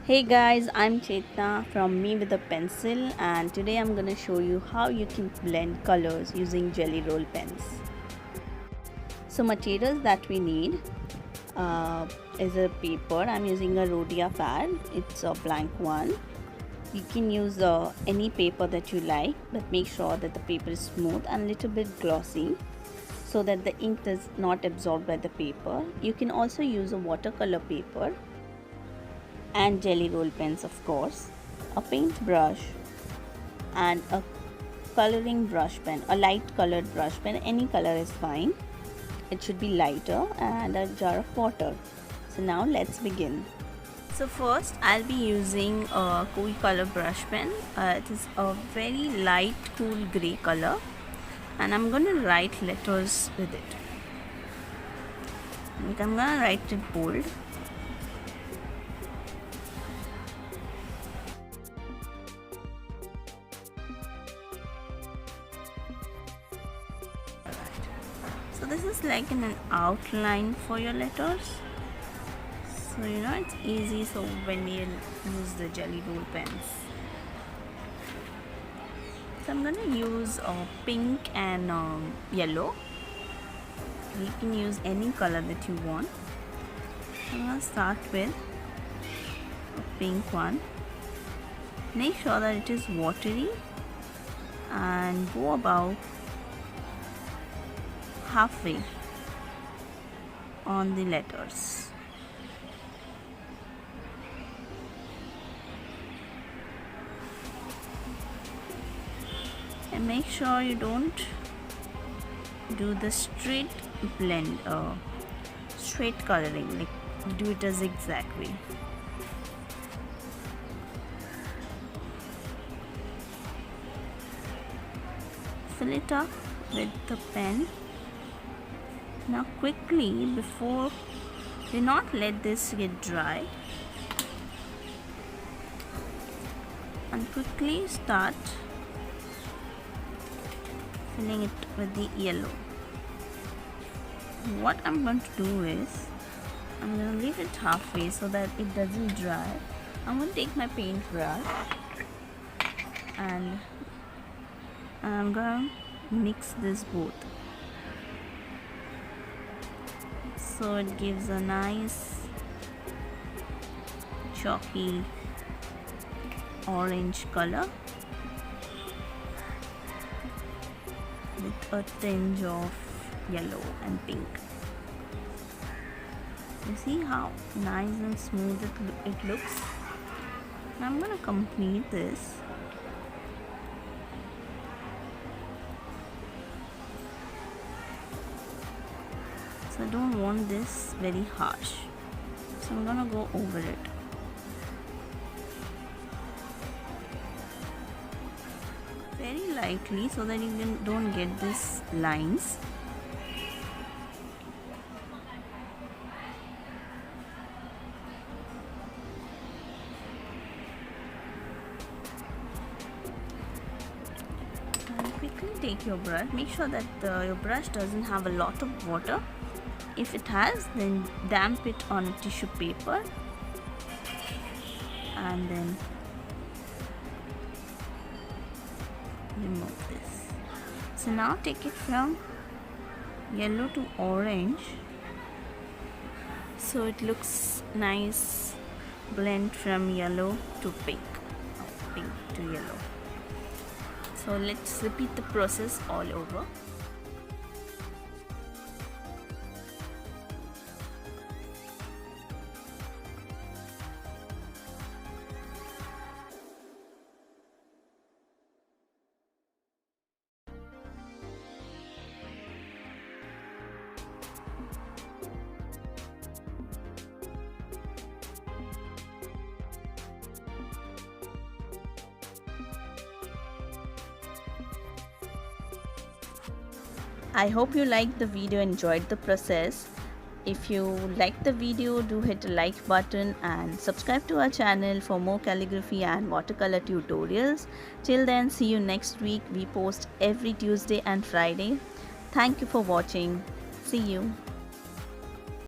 Hey guys, I'm Chetna from Me with a Pencil, and today I'm gonna show you how you can blend colors using jelly roll pens. So materials that we need is a paper. I'm using a Rhodia Pad. It's a blank one. You can use any paper that you like, but make sure that the paper is smooth and a little bit glossy so that the ink is not absorbed by the paper. You can also use a watercolor paper and jelly roll pens, of course, a paintbrush, and a coloring brush pen, a light colored brush pen. Any color is fine, it should be lighter, and a jar of water. So now let's begin. So first I'll be using a cool color brush pen. It is a very light cool gray color, and I'm gonna write letters with it. I'm gonna write it bold. So this is like an outline for your letters, so it's easy. So when we use the jelly roll pens, so I'm gonna use pink and yellow. You can use any color that you want. I'm gonna start with a pink one. Make sure that it is watery and go about halfway on the letters. And make sure you don't do the straight blend, straight coloring, like do it a zigzag way. Fill it up with the pen. Now quickly, do not let this get dry, and quickly start filling it with the yellow. What I'm going to do is I'm going to leave it halfway so that it doesn't dry. I'm going to take my paintbrush and I'm going to mix this both, so it gives a nice chalky orange color with a tinge of yellow and pink. You see how nice and smooth it looks? Now I'm going to complete this. So I don't want this very harsh, so I'm gonna go over it. Very lightly so that you don't get these lines. And quickly take your brush. Make sure that your brush doesn't have a lot of water. If it has, then damp it on a tissue paper and then remove this. So now take it from yellow to orange, so it looks nice blend from yellow to pink, pink to yellow. So let's repeat the process all over. I hope you liked the video, enjoyed the process. If you liked the video, do hit the like button and subscribe to our channel for more calligraphy and watercolor tutorials. Till then, see you next week. We post every Tuesday and Friday. Thank you for watching. See you.